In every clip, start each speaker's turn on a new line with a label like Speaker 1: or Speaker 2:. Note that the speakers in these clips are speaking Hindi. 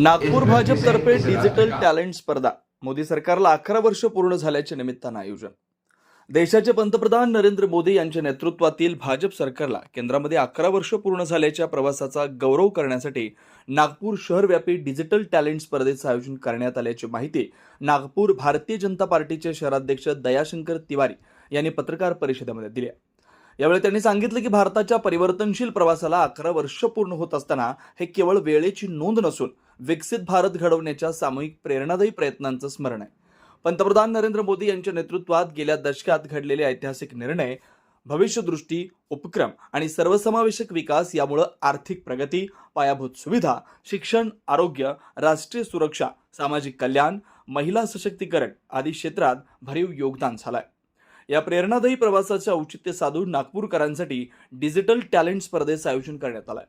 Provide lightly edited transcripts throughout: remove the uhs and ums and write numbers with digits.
Speaker 1: नागपूर भाजपतर्फे डिजिटल टॅलेंट स्पर्धा मोदी सरकारला 11 वर्ष पूर्ण झाल्याच्या निमित्तानं आयोजन. देशाचे पंतप्रधान नरेंद्र मोदी यांच्या नेतृत्वातील भाजप सरकारला केंद्रामध्ये 11 वर्ष पूर्ण झाल्याच्या प्रवासाचा गौरव करण्यासाठी नागपूर शहरव्यापी डिजिटल टॅलेंट स्पर्धेचं आयोजन करण्यात आल्याची माहिती नागपूर भारतीय जनता पार्टीचे शहराध्यक्ष दयाशंकर तिवारी यांनी पत्रकार परिषदेमध्ये दिली. यावेळी त्यांनी सांगितलं की भारताच्या परिवर्तनशील प्रवासाला 11 वर्ष पूर्ण होत असताना हे केवळ वेळेची नोंद नसून विकसित भारत घडवण्याच्या सामूहिक प्रेरणादायी प्रयत्नांचं स्मरण आहे. पंतप्रधान नरेंद्र मोदी यांच्या नेतृत्वात गेल्या दशकात घडलेले ऐतिहासिक निर्णय, भविष्यदृष्टी, उपक्रम आणि सर्वसमावेशक विकास यामुळे आर्थिक प्रगती, पायाभूत सुविधा, शिक्षण, आरोग्य, राष्ट्रीय सुरक्षा, सामाजिक कल्याण, महिला सशक्तीकरण आदी क्षेत्रात भरीव योगदान झालंय. या प्रेरणादायी प्रवासाचे औचित्य साधून नागपूरकरांसाठी डिजिटल टॅलेंट स्पर्धेचं आयोजन करण्यात आलंय.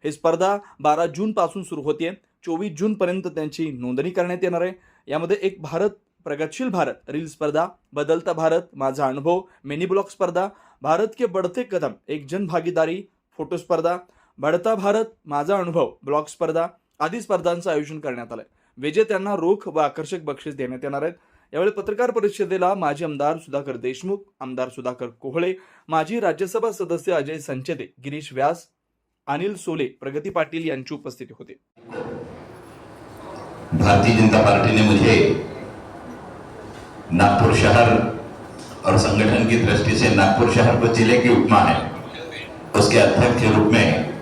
Speaker 1: ही स्पर्धा 12 जून पासून सुरू होते. 24 जून पर्यंत त्यांची नोंदणी करण्यात येणार आहे. यामध्ये एक भारत, प्रगतशील भारत, रील स्पर्धा, बदलता भारत, माझा अनुभव, मिनी ब्लॉग स्पर्धा, भारत के बढ़ते कदम, एक जन भागीदारी, फोटो स्पर्धा, बढ़ता भारत, माझा अनुभव, ब्लॉग स्पर्धा आदी स्पर्धांचं आयोजन करण्यात आलंय. विजेत्यांना रोख व आकर्षक बक्षीस देण्यात येणार आहेत. यावेळी पत्रकार परिषदेला माजी आमदार सुधाकर देशमुख, आमदार सुधाकर कोहळे, माजी राज्यसभा सदस्य अजय संचेते, गिरीश व्यास, अनिल सोले, प्रगति पाटिल यांची उपस्थिती होती.
Speaker 2: भारतीय जनता पार्टी ने मुझे नागपुर शहर और संगठन की दृष्टि से नागपुर शहर को जिले की उपमा है, उसके अध्यक्ष के रूप में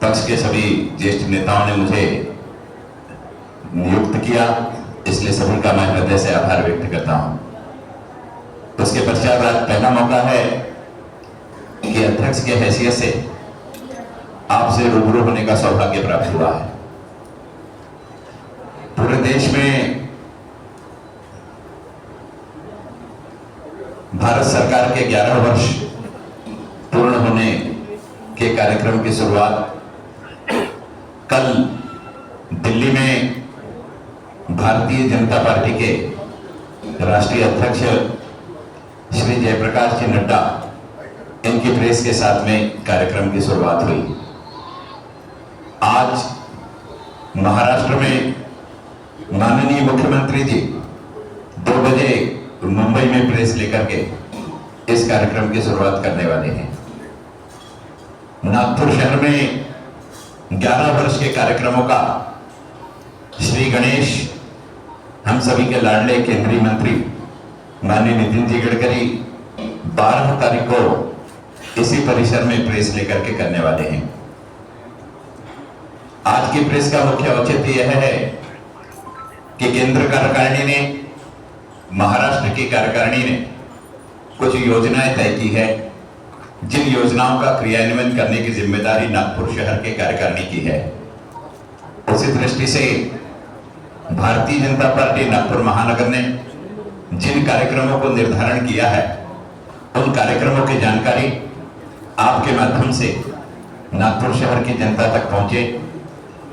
Speaker 2: पक्ष के सभी ज्येष्ठ नेताओं ने मुझे नियुक्त किया, इसलिए सभी का मैं हृदय से आभार व्यक्त करता हूं. उसके पश्चात आज पहला मौका है कि अध्यक्ष के हैसियत से आपसे रूबरू होने का सौभाग्य प्राप्त हुआ है. पूरे देश में भारत सरकार के 11 वर्ष पूर्ण होने के कार्यक्रम की शुरुआत कल दिल्ली में भारतीय जनता पार्टी के राष्ट्रीय अध्यक्ष श्री जयप्रकाश जी नड्डा इनकी प्रेस के साथ में कार्यक्रम की शुरुआत हुई. आज महाराष्ट्र में माननीय मुख्यमंत्री जी 2 बजे मुंबई में प्रेस लेकर के इस कार्यक्रम की शुरुआत करने वाले हैं. नागपुर शहर में 11 वर्ष के कार्यक्रमों का श्री गणेश, हम सभी के लाडले केंद्रीय मंत्री माननीय नितिन जी गडकरी 12 तारीख को इसी परिसर में प्रेस लेकर के करने वाले हैं. आज की प्रेस का मुख्य औचित्य यह है कि केंद्र कार्यकारिणी ने, महाराष्ट्र की कार्यकारिणी ने कुछ योजनाएं तय की है, जिन योजनाओं का क्रियान्वयन करने की जिम्मेदारी नागपुर शहर के कार्यकारिणी की है. उसी दृष्टि से भारतीय जनता पार्टी नागपुर महानगर ने जिन कार्यक्रमों को निर्धारण किया है, उन कार्यक्रमों की जानकारी आपके माध्यम से नागपुर शहर की जनता तक पहुंचे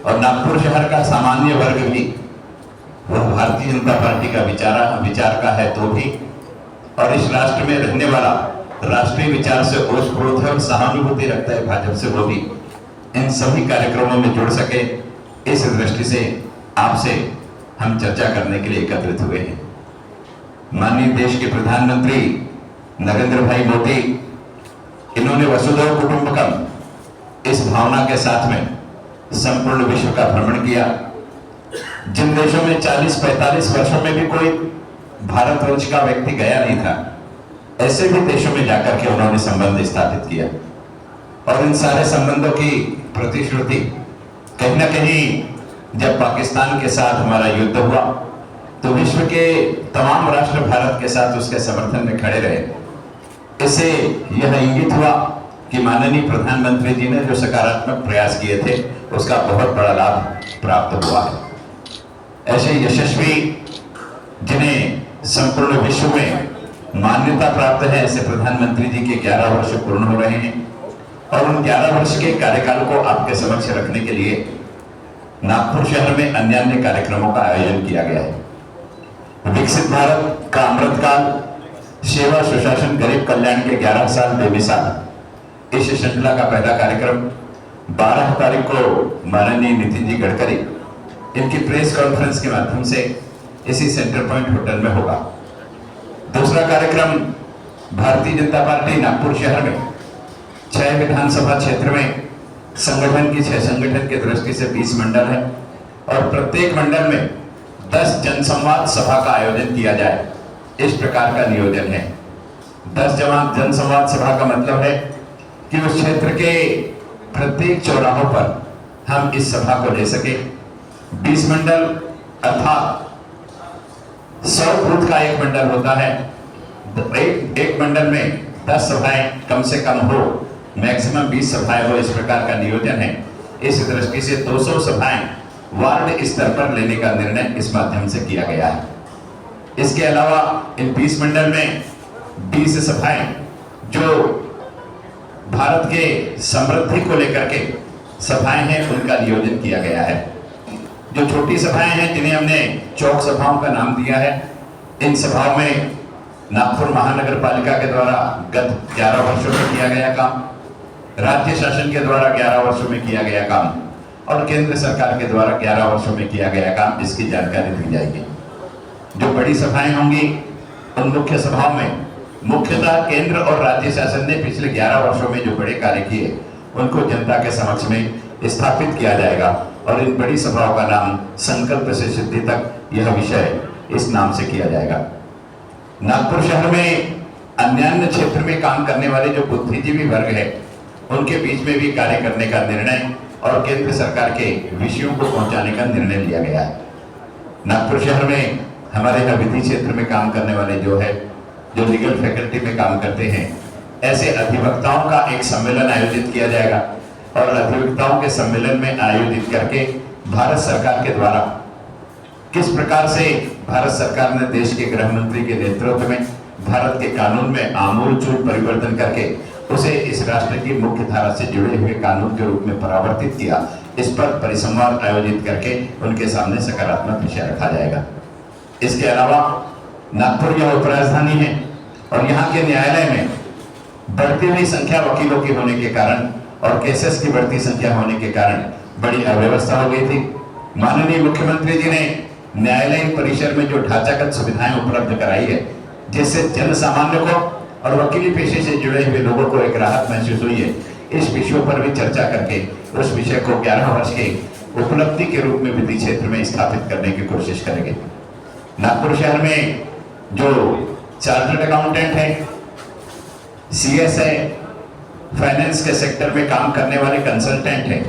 Speaker 2: और नागपुर शहर का सामान्य वर्ग भी, वह भारतीय जनता पार्टी का विचार का है तो भी, और इस राष्ट्र में रहने वाला राष्ट्रीय विचार से ओतप्रोत है और सहानुभूति रखता है भाजपा से, वो भी इन सभी कार्यक्रमों में जुड़ सके. इस दृष्टि से आपसे हम चर्चा करने के लिए एकत्रित हुए हैं. माननीय देश के प्रधानमंत्री नरेंद्र भाई मोदी, इन्होंने वसुधैव कुटुंबकम इस भावना के साथ में संपूर्ण विश्व का भ्रमण किया. जिन देशों में 40-45 वर्षों में भी कोई भारतवंश का व्यक्ति गया नहीं था, ऐसे भी देशों में जाकर के उन्होंने संबंध स्थापित किया. और इन सारे संबंधों की प्रतिश्रुति कहीं ना कहीं जब पाकिस्तान के साथ हमारा युद्ध हुआ तो विश्व के तमाम राष्ट्र भारत के साथ उसके समर्थन में खड़े रहे. इससे यह इंगित हुआ कि माननीय प्रधानमंत्री जी ने जो सकारात्मक प्रयास किए थे, उसका बहुत बड़ा लाभ प्राप्त हुआ है. ऐसे यशस्वी, जिन्हें संपूर्ण विश्व में मान्यता प्राप्त है, ऐसे प्रधानमंत्री जी के 11 वर्ष पूर्ण हो रहे हैं. और उन 11 वर्ष के कार्यकाल को आपके समक्ष रखने के लिए नागपुर शहर में अन्य कार्यक्रमों का आयोजन किया गया है. विकसित भारत का अमृतकाल, सेवा सुशासन गरीब कल्याण के 11 साल बेमिसाल, इस श्रृंखला का पहला कार्यक्रम 12 तारीख को माननीय नितिन जी गडकरी इनकी प्रेस कॉन्फ्रेंस के माध्यम से इसी सेंटर पॉइंट होटल में होगा। दूसरा कार्यक्रम भारतीय जनता पार्टी नागपुर शहर में 6 विधानसभा क्षेत्र में संगठन की 6 संगठन की दृष्टि से 20 मंडल है और प्रत्येक मंडल में 10 जनसंवाद सभा का आयोजन किया जाए, इस प्रकार का नियोजन है। 10 जनसंवाद सभा का मतलब है कि उस क्षेत्र के प्रत्येक चौराहों पर हम इस सभा को ले सके। 20 मंडल अर्थात 100 बूथ का एक मंडल होता है। एक मंडल में 10 सभाएं कम से कम हो, मैक्सिमम 20 सभाएं हो, इस प्रकार का नियोजन है। इस दृष्टि से 200 सभाएं वार्ड स्तर पर लेने का निर्णय इस माध्यम से किया गया है। इसके अलावा इन 20 मंडल में 20 सभाएं जो भारत के समृद्धि को लेकर के सभाएं हैं, उनका नियोजन किया गया है। जो छोटी सभाएं हैं जिन्हें हमने चौक सभाओं का नाम दिया है, इन सभाओं में नागपुर महानगर पालिका के द्वारा गत 11 वर्षों में किया गया काम, राज्य शासन के द्वारा 11 वर्षों में किया गया काम और केंद्र सरकार के द्वारा 11 वर्षों में किया गया काम, इसकी जानकारी दी जाएगी। जो बड़ी सभाएं होंगी उन मुख्य सभाओं में मुख्यतः केंद्र और राज्य शासन ने पिछले 11 वर्षों में जो बड़े कार्य किए उनको जनता के समक्ष में स्थापित किया जाएगा और इन बड़ी सभाओं का नाम संकल्प से सिद्धि तक यह विषय इस नाम से किया जाएगा। नागपुर शहर में अन्य क्षेत्र में काम करने वाले जो बुद्धिजीवी वर्ग है उनके बीच में भी कार्य करने का निर्णय और केंद्र सरकार के विषयों को पहुंचाने का निर्णय लिया गया है। नागपुर शहर में हमारे यहाँ विधि क्षेत्र में काम करने वाले जो लीगल फैकल्टी में काम करते हैं, ऐसे अधिवक्ताओं का एक सम्मेलन आयोजित किया जाएगा और अधिवक्ताओं के सम्मेलन में आयोजित करके भारत सरकार के द्वारा किस प्रकार से भारत सरकार ने देश के गृह मंत्री के नेतृत्व में भारत के कानून में आमूलचूल परिवर्तन करके उसे इस राष्ट्र की मुख्य धारा से जुड़े हुए कानून के रूप में परावर्तित किया, इस पर परिसंवाद आयोजित करके उनके सामने सकारात्मक विषय रखा जाएगा। इसके अलावा नागपुर यह उपराजधानी है और यहाँ के न्यायालय में बढ़ती हुई संख्या वकीलों की होने के कारण और केसेस की बढ़ती संख्या होने के कारण बड़ी अव्यवस्था हो गई थी। माननीय मुख्यमंत्री जी ने न्यायालयीन परिसर में जो ढांचागत सुविधाएं उपलब्ध कराई है, जिससे जन सामान्य को और वकीली पेशे से जुड़े हुए लोगों को एक राहत महसूस हुई है, इस विषयों पर भी चर्चा करके उस विषय को 11 वर्ष के उपलब्धि के रूप में विधि क्षेत्र में स्थापित करने की कोशिश करेंगे। नागपुर शहर में जो चार्टर्ड अकाउंटेंट है, CS है, फाइनेंस के सेक्टर में काम करने वाले कंसल्टेंट हैं,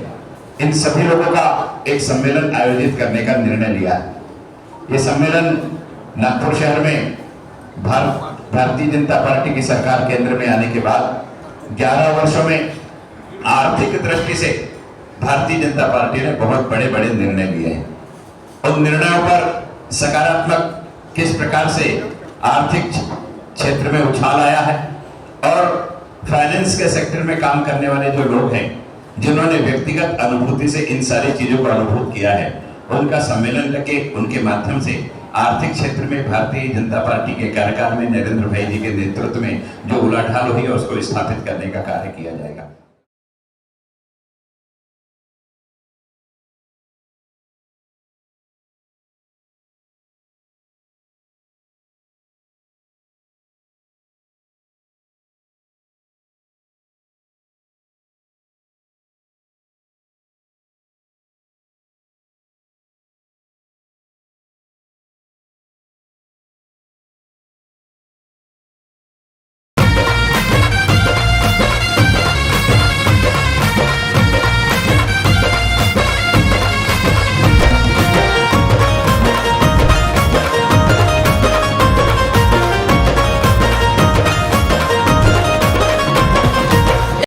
Speaker 2: इन सभी लोगों का एक सम्मेलन आयोजित करने का निर्णय लिया है। ये सम्मेलन नागपुर शहर में भारतीय जनता पार्टी की सरकार केंद्र में आने के बाद 11 वर्षों में आर्थिक दृष्टि से भारतीय जनता पार्टी ने बहुत बड़े बड़े निर्णय लिए हैं। उन निर्णयों पर सकारात्मक किस प्रकार से आर्थिक क्षेत्र में उछाल आया है और फाइनेंस के सेक्टर में काम करने वाले जो लोग हैं जिन्होंने व्यक्तिगत अनुभूति से इन सारी चीजों को अनुभूत किया है, उनका सम्मेलन करके उनके माध्यम से आर्थिक क्षेत्र में भारतीय जनता पार्टी के कार्यकाल में नरेंद्र भाई जी के नेतृत्व में जो उलाढाल हुई है उसको स्थापित करने का कार्य किया जाएगा।